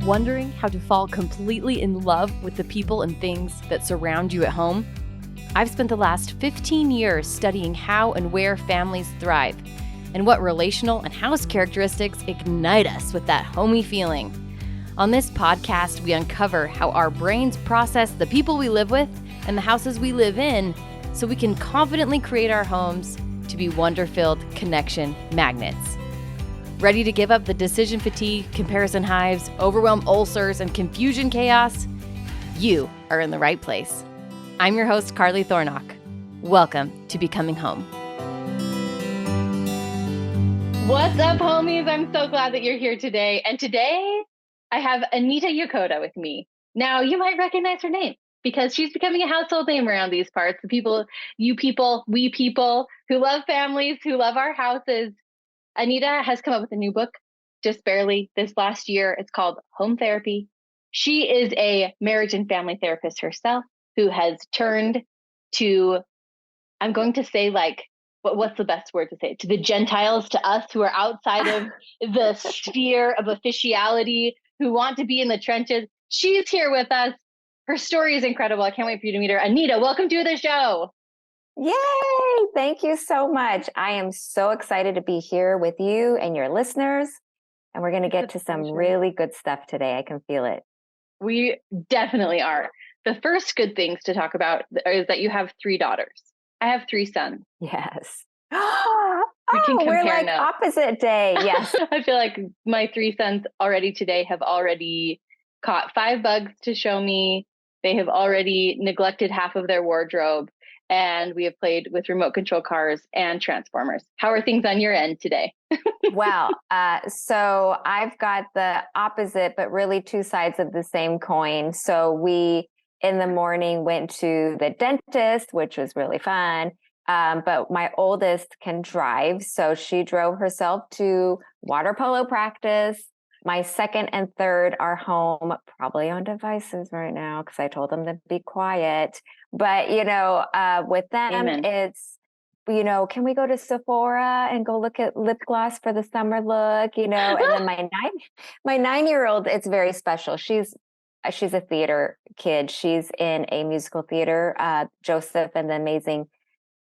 Wondering how to fall completely in love with the people and things that surround you at home? I've spent the last 15 years studying how and where families thrive and what relational and house characteristics ignite us with that homey feeling. On this podcast, we uncover how our brains process the people we live with and the houses we live in so we can confidently create our homes to be wonder-filled connection magnets. Ready to give up the decision fatigue, comparison hives, overwhelm ulcers, and confusion chaos? You are in the right place. I'm your host, Carly Thornock. Welcome to Becoming Home. What's up, homies? I'm so glad that you're here today. And today, I have Anita Yokota with me. Now, you might recognize her name because she's becoming a household name around these parts. The people, you people, we people who love families, who love our houses. Anita has come up with a new book just barely this last year. It's called Home Therapy. She is a marriage and family therapist herself who has turned to, I'm going to say what's the best word to say? To the Gentiles, to us who are outside of the sphere of officiality, who want to be in the trenches. She's here with us. Her story is incredible. I can't wait for you to meet her. Anita, welcome to the show. Yay! Thank you so much. I am so excited to be here with you and your listeners. And we're going to get to some really good stuff today. I can feel it. We definitely are. The first good things to talk about is that you have 3 daughters. I have 3 sons. Yes. We can compare we're like notes. opposite day. Yes. I feel like my 3 sons already today have already caught 5 bugs to show me. They have already neglected half of their wardrobe. And we have played with remote control cars and Transformers. How are things on your end today? Well, so I've got the opposite, but really 2 sides of the same coin. So we, in the morning, went to the dentist, which was really fun. But my oldest can drive. So she drove herself to water polo practice. My second and third are home, probably on devices right now because I told them to be quiet. But, with them, Amen. it's, can we go to Sephora and go look at lip gloss for the summer look, and then my 9-year-old, it's very special. She's a theater kid. She's in a musical theater, Joseph and the Amazing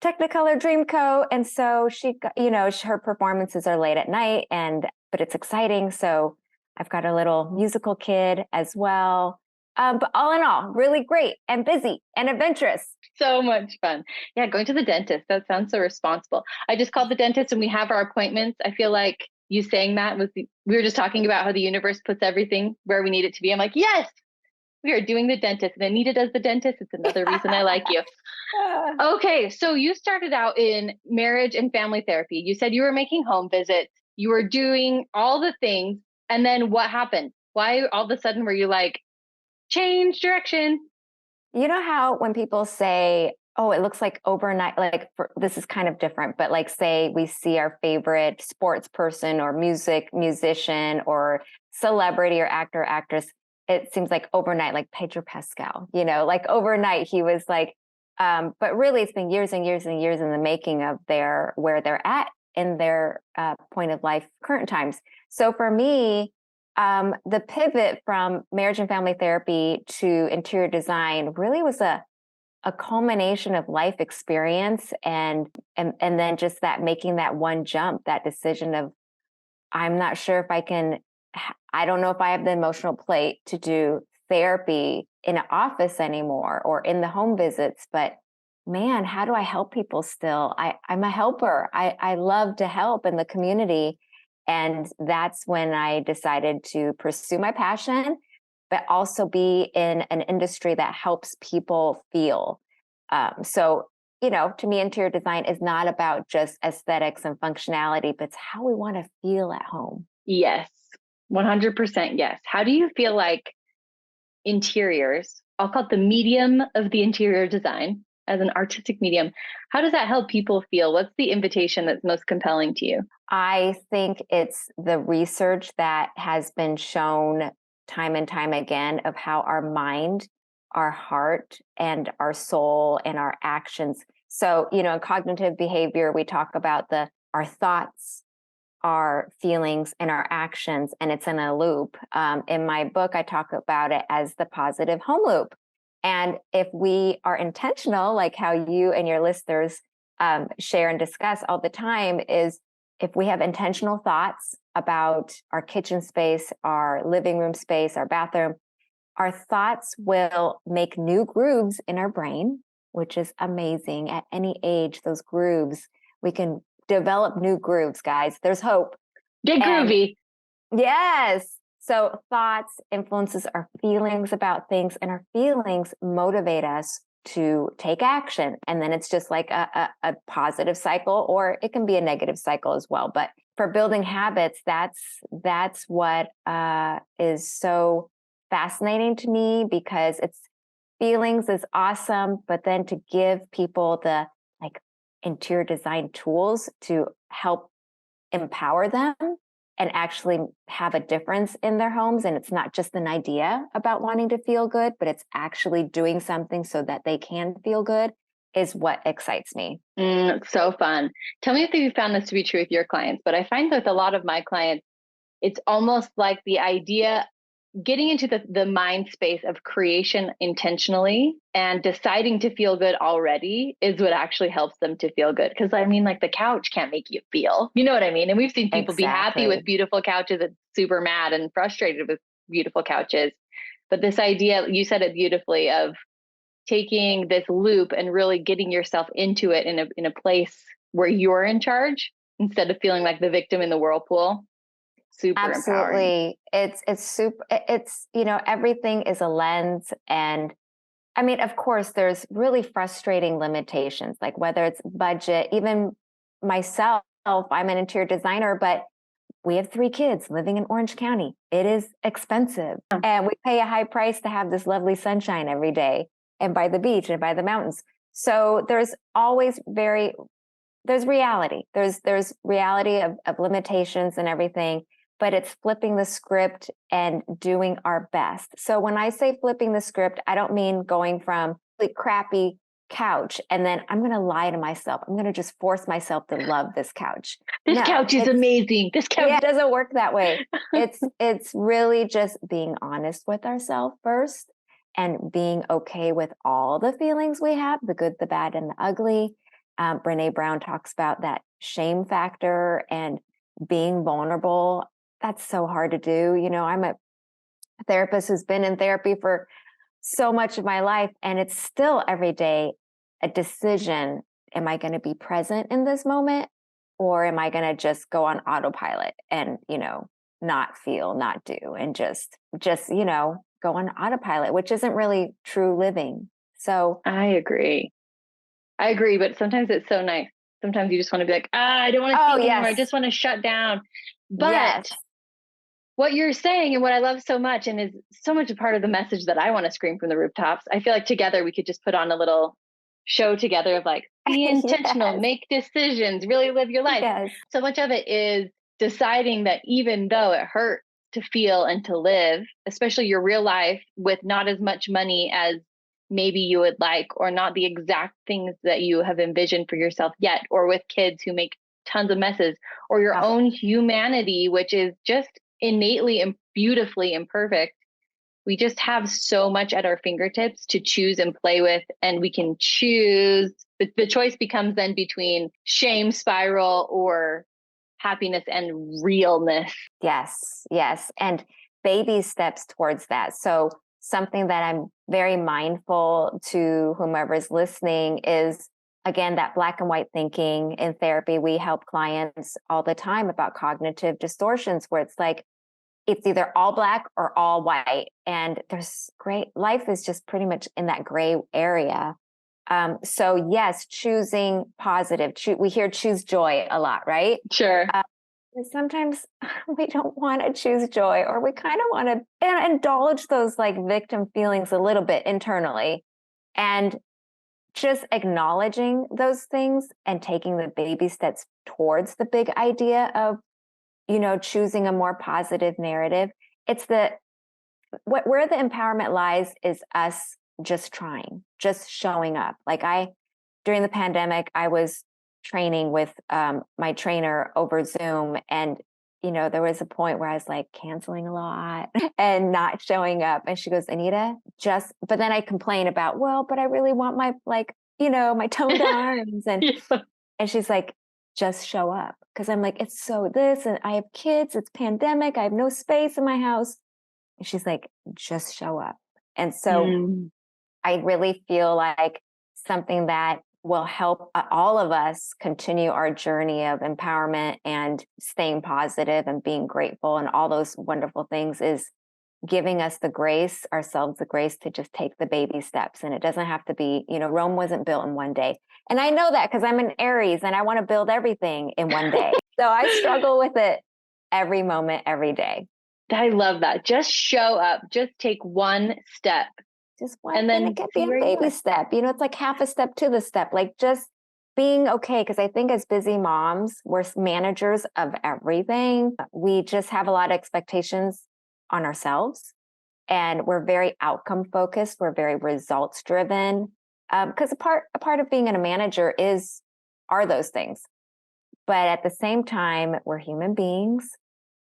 Technicolor Dreamcoat. And so she, her performances are late at night but it's exciting. So I've got a little musical kid as well. But all in all, really great and busy and adventurous. So much fun. Yeah, going to the dentist. That sounds so responsible. I just called the dentist and we have our appointments. I feel like you saying that we were just talking about how the universe puts everything where we need it to be. I'm like, yes, we are doing the dentist. And Anita does the dentist. It's another reason I like you. Okay, so you started out in marriage and family therapy. You said you were making home visits. You were doing all the things. And then what happened? Why all of a sudden were you like, change direction? You know how when people say, oh, it looks like overnight, this is kind of different, but like say we see our favorite sports person or musician or celebrity or actor, actress, it seems like overnight, like Pedro Pascal, like overnight he was like, but really it's been years and years and years in the making of where they're at in their point of life, current times. So for me, the pivot from marriage and family therapy to interior design really was a culmination of life experience and then just making that one jump, that decision of, I'm not sure if I don't know if I have the emotional plate to do therapy in an office anymore or in the home visits, but man, how do I help people still? I'm a helper. I love to help in the community. And that's when I decided to pursue my passion, but also be in an industry that helps people feel. So, to me, interior design is not about just aesthetics and functionality, but it's how we want to feel at home. Yes, 100% yes. How do you feel like interiors, I'll call it the medium of the interior design as an artistic medium, how does that help people feel? What's the invitation that's most compelling to you? I think it's the research that has been shown time and time again of how our mind, our heart, and our soul and our actions. So, in cognitive behavior, we talk about our thoughts, our feelings and our actions, and it's in a loop. In my book, I talk about it as the positive home loop. And if we are intentional, like how you and your listeners share and discuss all the time, is if we have intentional thoughts about our kitchen space, our living room space, our bathroom, our thoughts will make new grooves in our brain, which is amazing. At any age, those grooves, we can develop new grooves, guys. There's hope. Get And groovy. yes. So thoughts influences our feelings about things, and our feelings motivate us to take action. And then it's just like a positive cycle, or it can be a negative cycle as well. But for building habits, that's what is so fascinating to me, because it's feelings is awesome, but then to give people the like interior design tools to help empower them and actually have a difference in their homes. And it's not just an idea about wanting to feel good, but it's actually doing something so that they can feel good, is what excites me. It's so fun. Tell me if you found this to be true with your clients, but I find with a lot of my clients, it's almost like the idea getting into the mind space of creation intentionally and deciding to feel good already is what actually helps them to feel good. Because I mean, like the couch can't make you feel, you know what I mean? And we've seen people be happy with Exactly. beautiful couches and super mad and frustrated with beautiful couches. But this idea, you said it beautifully, of taking this loop and really getting yourself into it in a place where you're in charge instead of feeling like the victim in the whirlpool. Super empowering. Absolutely. It's super, it's, everything is a lens. And I mean, of course, there's really frustrating limitations, like whether it's budget, even myself, I'm an interior designer, but we have 3 kids living in Orange County. It is expensive. And we pay a high price to have this lovely sunshine every day and by the beach and by the mountains. So there's always there's reality. There's reality of limitations and everything, but it's flipping the script and doing our best. So when I say flipping the script, I don't mean going from the crappy couch and then I'm going to lie to myself. I'm going to just force myself to love this couch. This No, couch is amazing. This couch. yeah, it doesn't work that way. It's really just being honest with ourselves first, and being okay with all the feelings we have, the good, the bad, and the ugly. Brene Brown talks about that shame factor and being vulnerable. That's so hard to do. I'm a therapist who's been in therapy for so much of my life, and it's still every day a decision. Am I going to be present in this moment, or am I going to just go on autopilot and, not feel, not do, and just, go on autopilot, which isn't really true living. So I agree. I agree, but sometimes it's so nice. Sometimes you just want to be like, I don't want to oh think anymore. I yes, just want to shut down. yes. But what you're saying and what I love so much, and is so much a part of the message that I want to scream from the rooftops, I feel like together we could just put on a little show together of like, be intentional, Yes, make decisions, really live your life. yes, So much of it is deciding that even though it hurts to feel and to live, especially your real life with not as much money as maybe you would like, or not the exact things that you have envisioned for yourself yet, or with kids who make tons of messes, or your oh, own humanity, which is just innately and beautifully imperfect. We just have so much at our fingertips to choose and play with, and we can choose. The choice becomes then between shame spiral or happiness and realness. yes. And baby steps towards that. So something that I'm very mindful to whomever's listening is, again, that black and white thinking. In therapy, we help clients all the time about cognitive distortions, where it's like, it's either all black or all white. And there's life is just pretty much in that gray area. So yes, choosing positive, we hear choose joy a lot, right? Sure. Sometimes we don't want to choose joy, or we kind of want to indulge those like victim feelings a little bit internally, and just acknowledging those things and taking the baby steps towards the big idea of, choosing a more positive narrative. It's where the empowerment lies is us just trying, just showing up. Like during the pandemic, I was training with my trainer over Zoom. And, there was a point where I was like canceling a lot and not showing up. And she goes, Anita, but then I complain about, well, but I really want my, like, my toned arms. Yeah. And she's like, just show up. Cause I'm like, it's so this, and I have kids, it's pandemic, I have no space in my house. And she's like, just show up. And so Mm. I really feel like something that will help all of us continue our journey of empowerment and staying positive and being grateful and all those wonderful things is giving us ourselves the grace to just take the baby steps. And it doesn't have to be, Rome wasn't built in one day. And I know that because I'm an Aries and I want to build everything in one day. So I struggle with it every moment, every day. I love that. Just show up, just take one step. Just one, And and then it can be see a where you baby are. step. It's like half a step to the step, like just being okay. Because I think as busy moms, we're managers of everything. We just have a lot of expectations on ourselves, and we're very outcome focused. We're very results driven. Because a part of being a manager are those things. But at the same time, we're human beings.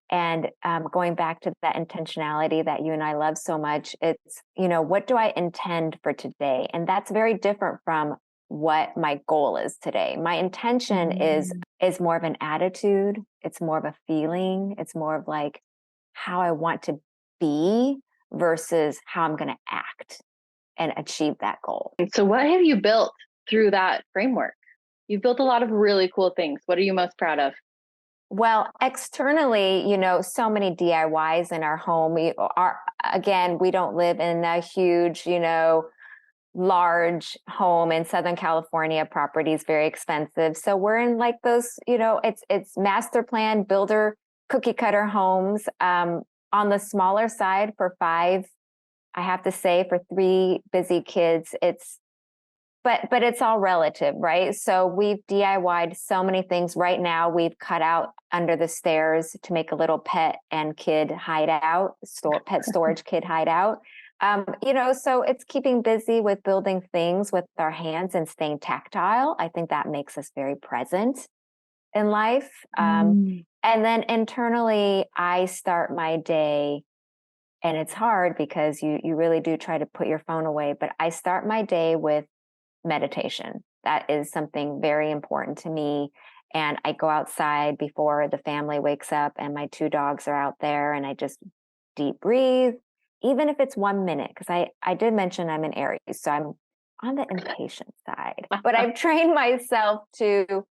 And going back to that intentionality that you and I love so much, it's, what do I intend for today? And that's very different from what my goal is today. My intention is more of an attitude. It's more of a feeling. It's more of like how I want to be versus how I'm going to act and achieve that goal. So what have you built through that framework? You've built a lot of really cool things. What are you most proud of? Well, externally, so many DIYs in our home. We don't live in a huge, large home in Southern California. Property is very expensive. So we're in like those, it's master plan builder cookie cutter homes. On the smaller side for 5, I have to say for 3 busy kids, but it's all relative, right? So we've DIY'd so many things. Right now, we've cut out under the stairs to make a little pet and kid hideout, pet storage kid hideout. So it's keeping busy with building things with our hands and staying tactile. I think that makes us very present in life. And then internally, I start my day, and it's hard because you really do try to put your phone away, but I start my day with meditation. That is something very important to me. And I go outside before the family wakes up and my 2 dogs are out there, and I just deep breathe, even if it's 1 minute, because I did mention I'm an Aries, so I'm on the impatient side. But I've trained myself to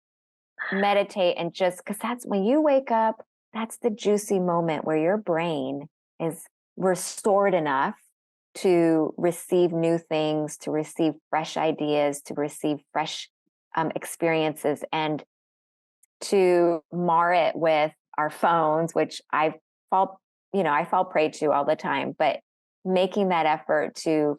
meditate and just because that's when you wake up, that's the juicy moment where your brain is restored enough to receive new things, to receive fresh ideas, to receive fresh experiences, and to mar it with our phones, which fall, I fall prey to all the time. But making that effort to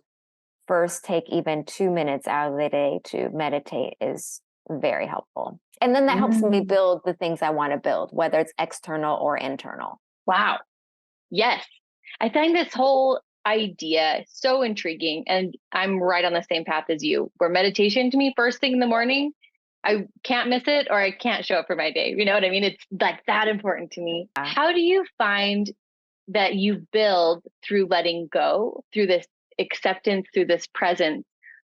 first take even 2 minutes out of the day to meditate is very helpful. And then that helps me build the things I want to build, whether it's external or internal. Wow. Yes. I find this whole idea so intriguing. And I'm right on the same path as you, where meditation to me, first thing in the morning, I can't miss it or I can't show up for my day. You know what I mean? It's like that important to me. How do you find that you build through letting go, through this acceptance, through this presence,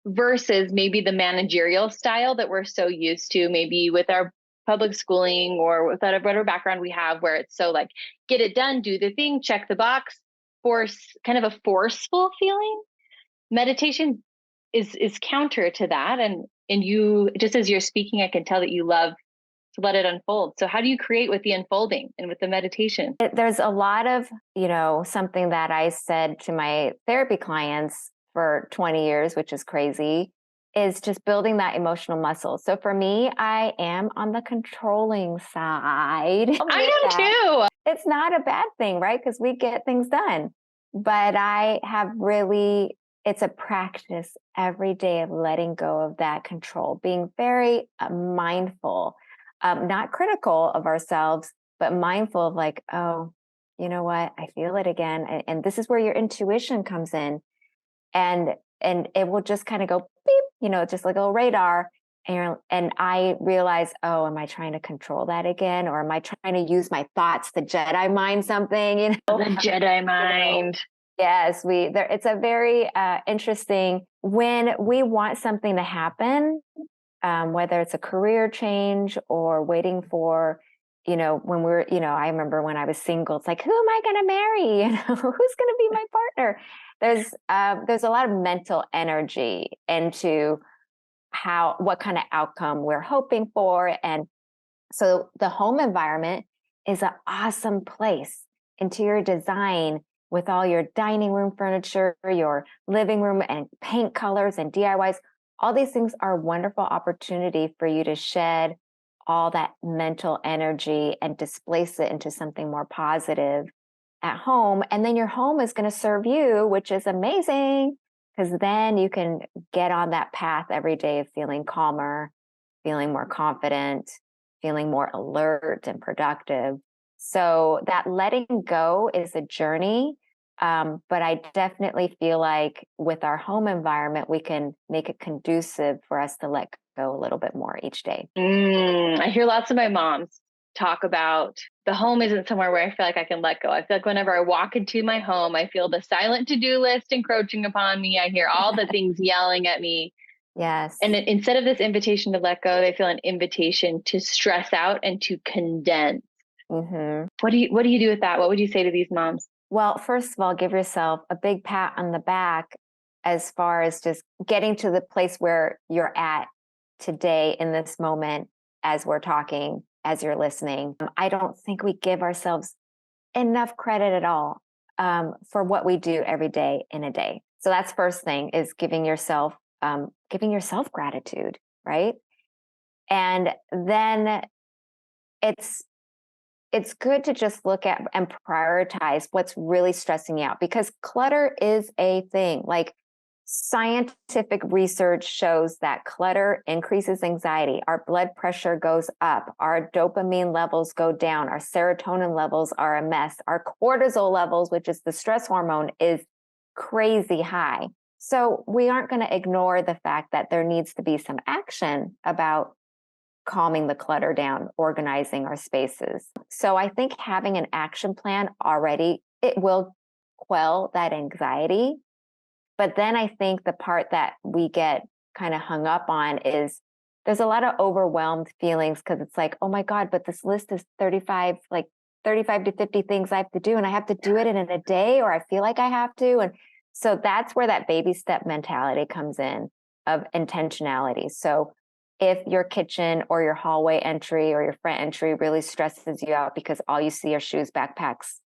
versus maybe the managerial style that we're so used to, maybe with our public schooling or with whatever background we have, where it's so like, get it done, do the thing, check the box, kind of a forceful feeling. Meditation is counter to that. And you, just as you're speaking, I can tell that you love to let it unfold. So how do you create with the unfolding and with the meditation? There's a lot of, something that I said to my therapy clients for 20 years, which is crazy, is just building that emotional muscle. So for me, I am on the controlling side. I am too. It's not a bad thing, right? Because we get things done. But I have really, it's a practice every day of letting go of that control, being very mindful, not critical of ourselves, but mindful of like, oh, you know what? I feel it again. And this is where your intuition comes in. And it will just kind of go beep, just like a little radar. And I realized, oh, am I trying to control that again? Or am I trying to use my thoughts to Jedi mind something, The Jedi You know, mind. yes, it's a very interesting when we want something to happen, whether it's a career change or waiting for, when I remember when I was single, it's like, who am I going to marry? Who's going to be my partner? There's a lot of mental energy into what kind of outcome we're hoping for. And so the home environment is an awesome place. Interior design with all your dining room furniture, your living room and paint colors and DIYs, all these things are a wonderful opportunity for you to shed all that mental energy and displace it into something more positive at home. And then your home is going to serve you, which is amazing because then you can get on that path every day of feeling calmer, feeling more confident, feeling more alert and productive. So that letting go is a journey. But I definitely feel like with our home environment, we can make it conducive for us to let go a little bit more each day. I hear lots of my moms talk about the home isn't somewhere where I feel like I can let go. I feel like whenever I walk into my home, I feel the silent to-do list encroaching upon me. I hear all the things yelling at me. Yes. And instead of this invitation to let go, they feel an invitation to stress out and to condense. Mm-hmm. What do you do with that? What would you say to these moms? Well, first of all, give yourself a big pat on the back as far as just getting to the place where you're at today in this moment as we're talking, as you're listening. I don't think we give ourselves enough credit at all for what we do every day in a day. So that's first thing is giving yourself gratitude, right? And then it's good to just look at and prioritize what's really stressing you out because clutter is a thing. Like scientific research shows that clutter increases anxiety. Our blood pressure goes up. Our dopamine levels go down. Our serotonin levels are a mess. Our cortisol levels, which is the stress hormone, is crazy high. So we aren't going to ignore the fact that there needs to be some action about calming the clutter down, organizing our spaces. So I think having an action plan already, it will quell that anxiety. But then I think the part that we get kind of hung up on is there's a lot of overwhelmed feelings because it's like, oh my God, but this list is 35 to 50 things I have to do, and I have to do it in a day, or I feel like I have to. And so that's where that baby step mentality comes in of intentionality. So if your kitchen or your hallway entry or your front entry really stresses you out because all you see are shoes, backpacks,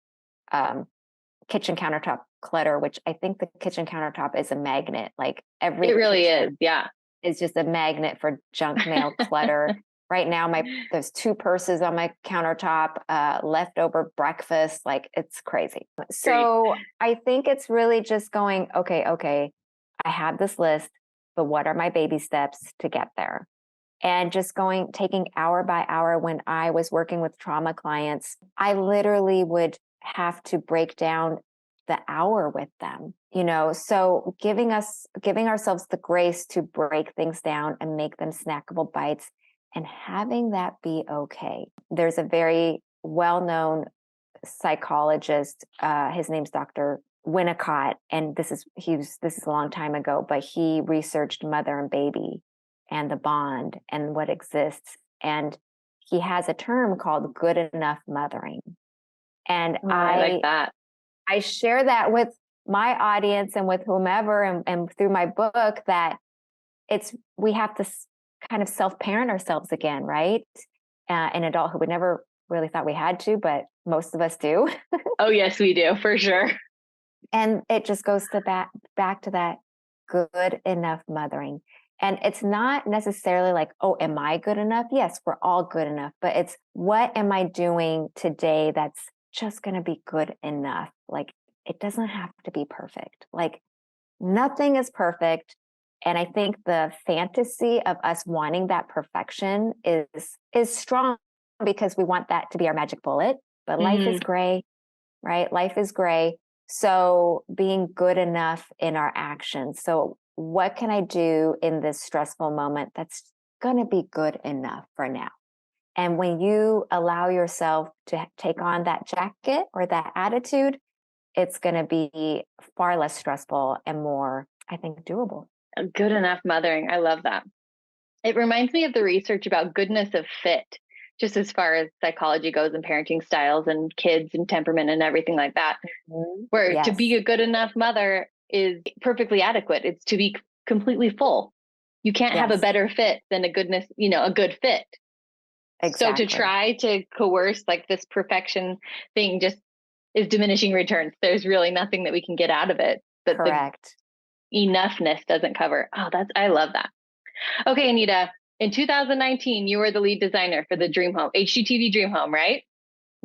kitchen countertop clutter, which I think the kitchen countertop is a magnet. Like every It really kitchen is. Yeah. is just a magnet for junk mail clutter. Right now, there's 2 purses on my countertop, leftover breakfast. Like it's crazy. So I think it's really just going, okay, I have this list, but what are my baby steps to get there? And just taking hour by hour. When I was working with trauma clients, I literally would have to break down the hour with them, so giving ourselves the grace to break things down and make them snackable bites and having that be okay. There's a very well-known psychologist, his name's Dr. Winnicott, and this is a long time ago, but he researched mother and baby and the bond and what exists. And he has a term called good enough mothering. And I like that. I share that with my audience and with whomever and through my book that we have to kind of self-parent ourselves again, right? In adulthood, we never really thought we had to, but most of us do. Oh, yes, we do, for sure. And it just goes back to that good enough mothering. And it's not necessarily like, oh, am I good enough? Yes, we're all good enough. But it's what am I doing today that's just going to be good enough? Like, it doesn't have to be perfect. Like, nothing is perfect. And I think the fantasy of us wanting that perfection is strong because we want that to be our magic bullet. But life is gray, right? Life is gray. So being good enough in our actions. So what can I do in this stressful moment that's going to be good enough for now. And when you allow yourself to take on that jacket or that attitude, it's going to be far less stressful and more, I think, doable. Good enough mothering. I love that. It reminds me of the research about goodness of fit, just as far as psychology goes and parenting styles and kids and temperament and everything like that, where to be Yes, a good enough mother is perfectly adequate. It's to be completely full. You can't have a yes, better fit than a goodness, a good fit. So to exactly. try to coerce like this perfection thing just is diminishing returns. There's really nothing that we can get out of it that the Correct. enoughness doesn't cover. Oh, I love that. Okay, Anita, in 2019, you were the lead designer for the Dream Home, HGTV Dream Home, right?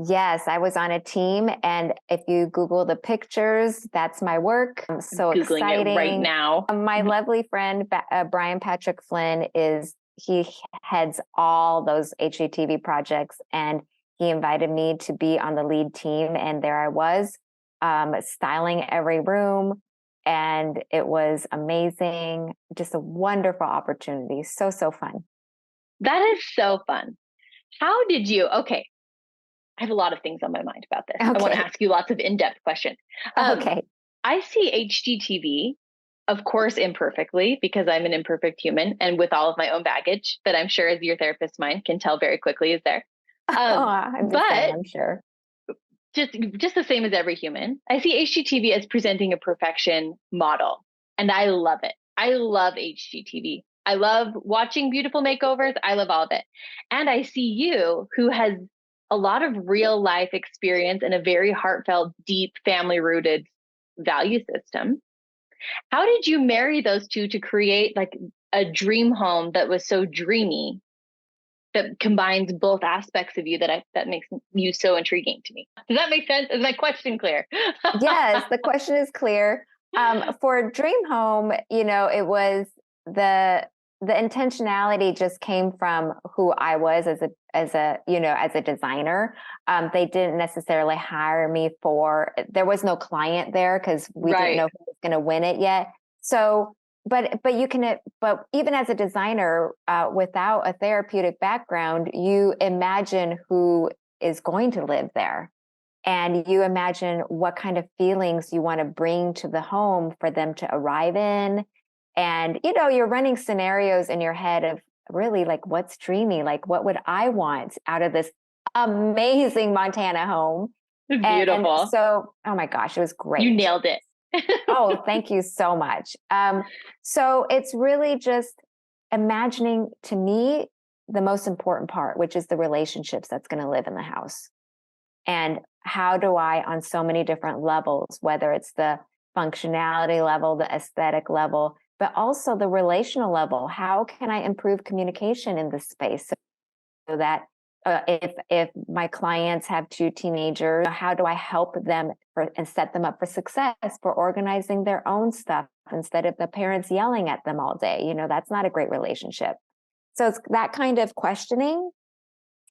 Yes, I was on a team. And if you Google the pictures, that's my work. So Googling it right exciting. now. My lovely friend, Brian Patrick Flynn, he heads all those HGTV projects. And he invited me to be on the lead team. And there I was, styling every room. And it was amazing. Just a wonderful opportunity. So, so fun. That is so fun. How did you? Okay, I have a lot of things on my mind about this. I want to Okay. ask you lots of in-depth questions. Um, Okay. I see HGTV, of course, imperfectly because I'm an imperfect human and with all of my own baggage that I'm sure as your therapist mind can tell very quickly is there. Oh, Um, I'm the same, but I'm sure. just the same as every human, I see HGTV as presenting a perfection model, and I love it. I love HGTV. I love watching beautiful makeovers. I love all of it. And I see you, who has a lot of real life experience and a very heartfelt, deep, family rooted value system. How did you marry those two to create like a dream home that was so dreamy, that combines both aspects of you that makes you so intriguing to me? Does that make sense? Is my question clear? Yes, the question is clear. For Dream Home, it was the the intentionality just came from who I was as a designer. They didn't necessarily hire me for. There was no client there because we didn't Right. know who was going to win it yet. So, but even as a designer, without a therapeutic background, you imagine who is going to live there and you imagine what kind of feelings you want to bring to the home for them to arrive in. And you're running scenarios in your head of really like what's dreamy, like what would I want out of this amazing Montana home. It's And beautiful. so, oh my gosh, it was You great. nailed it. Oh, thank you so much. So it's really just imagining, to me, the most important part, which is the relationships that's going to live in the house. And how do I, on so many different levels, whether it's the functionality level, the aesthetic level, but also the relational level, how can I improve communication in this space so that if my clients have two teenagers, how do I help them and set them up for success for organizing their own stuff instead of the parents yelling at them all day? That's not a great relationship. So it's that kind of questioning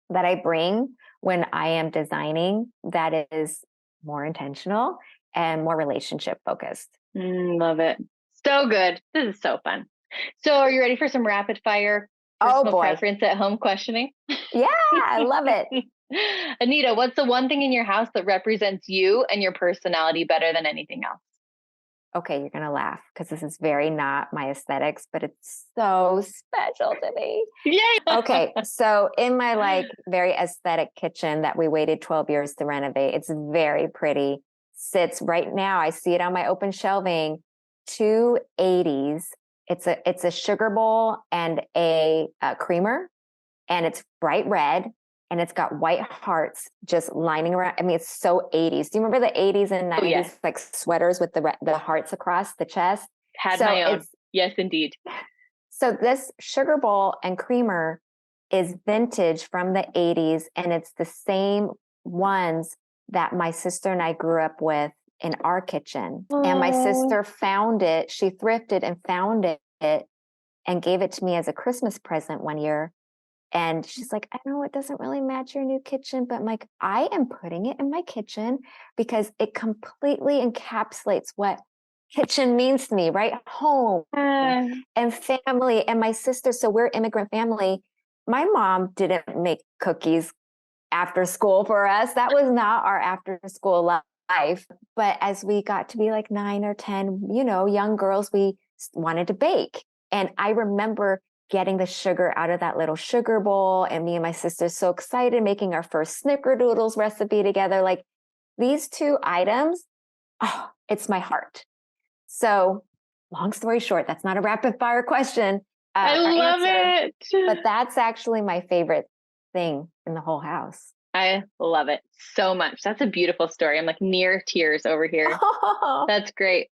that I bring when I am designing that is more intentional and more relationship focused. Love it. So good. This is so fun. So, are you ready for some rapid fire Oh personal boy. preference at home questioning? Yeah, I love it. Anita, what's the one thing in your house that represents you and your personality better than anything else? Okay, you're going to laugh because this is very not my aesthetics, but it's so special to me. Yay! Okay, so in my very aesthetic kitchen that we waited 12 years to renovate, it's very pretty. Sits right now, I see it on my open shelving, two 80s. It's a sugar bowl and a creamer, and it's bright red, and it's got white hearts just lining around. I mean, it's so 80s. Do you remember the 80s and Oh, 90s yes. like sweaters with the hearts across the chest? Had So my own. it's Yes, indeed. so this sugar bowl and creamer is vintage from the 80s, and it's the same ones that my sister and I grew up with in our kitchen. And my Oh, sister found it, she thrifted and found it and gave it to me as a Christmas present one year. And she's like, I know it doesn't really match your new kitchen, but I'm like, I am putting it in my kitchen because it completely encapsulates what kitchen means to me, right? Home Uh, and family and my sister. So we're immigrant family. My mom didn't make cookies after school for us. That was not our after school life. But as we got to be like 9 or 10, young girls, we wanted to bake. And I remember getting the sugar out of that little sugar bowl, and me and my sister so excited making our first snickerdoodles recipe together. Like these two items, oh, it's my heart. So long story short, that's not a rapid fire question I or love answer, it. but that's actually my favorite thing in the whole house. I love it so much. That's a beautiful story. I'm like near tears over here. That's great.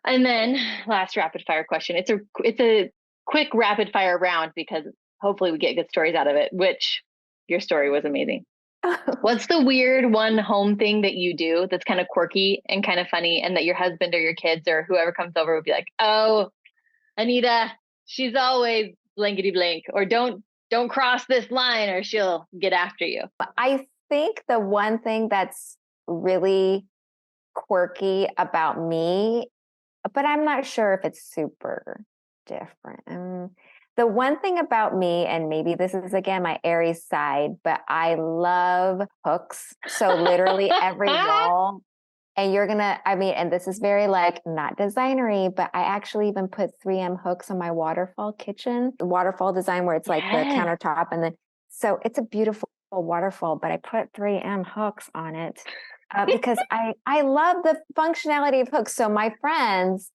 And then last rapid fire question. It's a quick rapid fire round because hopefully we get good stories out of it, which your story was amazing. What's the weird one home thing that you do that's kind of quirky and kind of funny and that your husband or your kids or whoever comes over would be like, "Oh, Anita, she's always blankety blank," or don't cross this line or she'll get after you. I think the one thing that's really quirky about me, but I'm not sure if it's super different. The one thing about me, and maybe this is again my Aries side, but I love hooks. So literally every wall, and and this is very like not designery, but I actually even put 3M hooks on my waterfall kitchen, the waterfall design where it's like the Yes. countertop. And then, so it's a beautiful waterfall, but I put 3M hooks on it because I love the functionality of hooks. So my friends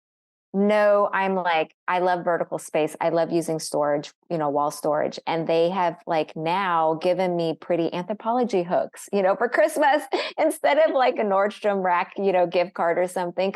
know I'm like, I love vertical space. I love using storage, wall storage. And they have like now given me pretty Anthropologie hooks, for Christmas instead of like a Nordstrom rack, gift card or something.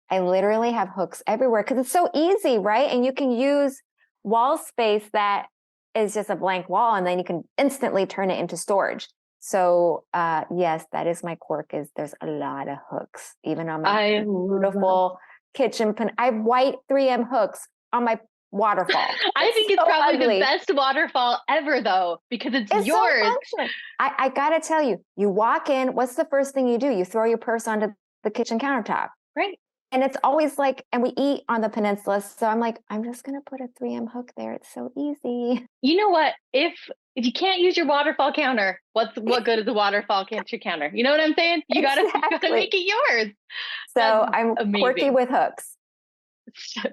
I literally have hooks everywhere because it's so easy, right? And you can use wall space that is just a blank wall and then you can instantly turn it into storage. So yes, that is my quirk is there's a lot of hooks, even on my I beautiful kitchen I have white 3M hooks on my waterfall. I think it's so probably ugly. the best waterfall ever though, because it's It's so yours. functional. I gotta tell you, you walk in, what's the first thing you do? You throw your purse onto the kitchen countertop. Right. And it's always like, and we eat on the peninsula. So I'm like, I'm just gonna put a 3M hook there. It's so easy. You know what? If you can't use your waterfall counter, what good is a waterfall kitchen counter? You know what I'm saying? You gotta make it yours. So That's I'm amazing. quirky with hooks.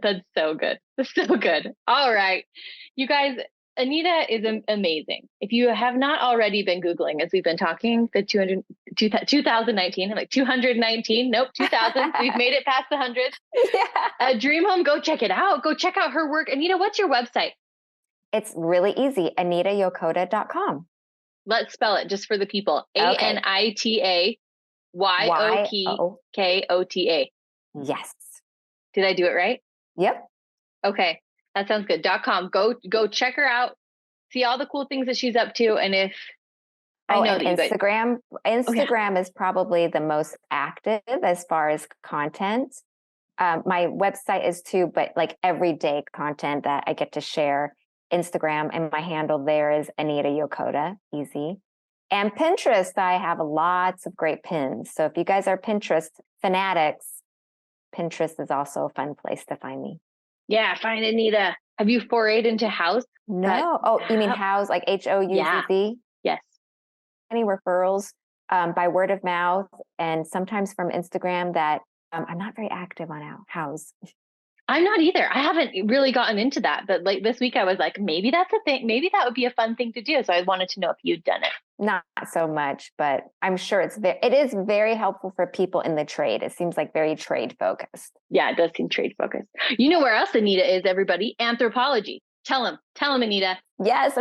That's so good. That's so good. All right. You guys, Anita is amazing. If you have not already been Googling as we've been talking, the 2019, I'm like 219, nope, 2000. We've made it past the 100. Yeah. Dream Home, go check it out. Go check out her work. Anita, what's your website? It's really easy. AnitaYokota.com. Let's spell it just for the people. Okay. AnitaYokota. Yes. Did I do it right? Yep. Okay. That sounds good. .com. Go check her out. See all the cool things that she's up to. And if I know that Instagram, Instagram is probably the most active as far as content. My website is too, but like everyday content that I get to share. Instagram and my handle there is Anita Yokota, easy. And Pinterest, I have lots of great pins. So if you guys are Pinterest fanatics, Pinterest is also a fun place to find me. Yeah, find Anita. Have you forayed into house? No. You mean house, like HOUZZ? Yeah. Yes. Any referrals by word of mouth and sometimes from Instagram that I'm not very active on house. I'm not either. I haven't really gotten into that. But like this week, I was like, maybe that's a thing. Maybe that would be a fun thing to do. So I wanted to know if you'd done it. Not so much, but I'm sure it is very helpful for people in the trade. It seems like very trade focused. Yeah, it does seem trade focused. You know where else Anita is, everybody? Anthropologie. Tell them, Anita. Yes,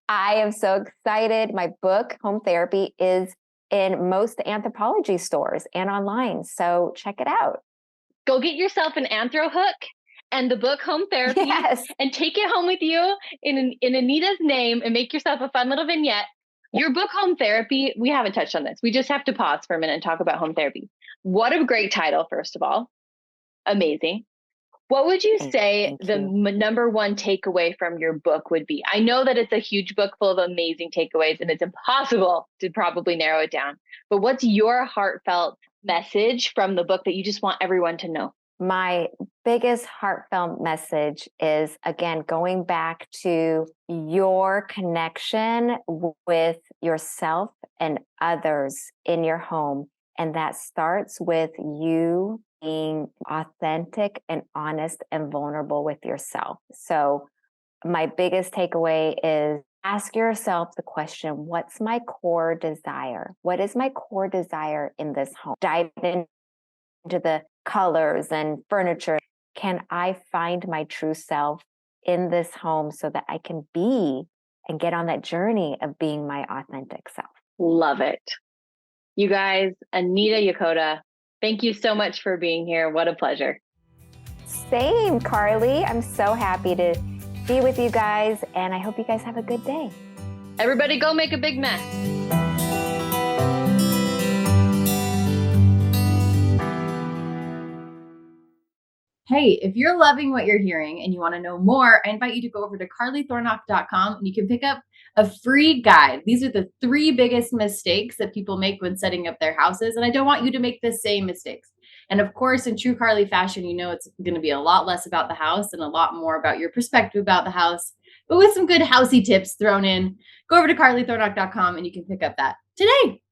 I am so excited. My book, Home Therapy, is in most Anthropologie stores and online. So check it out. Go get yourself an Anthro hook and the book Home Therapy and take it home with you in Anita's name and make yourself a fun little vignette. Your book, Home Therapy, we haven't touched on this. We just have to pause for a minute and talk about home therapy. What a great title, first of all. Amazing. What would you say the number one takeaway from your book would be? I know that it's a huge book full of amazing takeaways and it's impossible to probably narrow it down. But what's your heartfelt message from the book that you just want everyone to know? My biggest heartfelt message is, again, going back to your connection with yourself and others in your home. And that starts with you being authentic and honest and vulnerable with yourself. So, my biggest takeaway is ask yourself the question, what's my core desire? What is my core desire in this home? Dive into the colors and furniture. Can I find my true self in this home so that I can be and get on that journey of being my authentic self? Love it. You guys, Anita Yokota, thank you so much for being here. What a pleasure. Same, Carly. I'm so happy to be with you guys, and I hope you guys have a good day. Everybody go make a big mess. Hey, if you're loving what you're hearing and you want to know more, I invite you to go over to carlythornock.com and you can pick up a free guide. These are the 3 biggest mistakes that people make when setting up their houses. And I don't want you to make the same mistakes. And of course, in true Carly fashion, you know it's going to be a lot less about the house and a lot more about your perspective about the house, but with some good housey tips thrown in. Go over to carlythornock.com and you can pick up that today.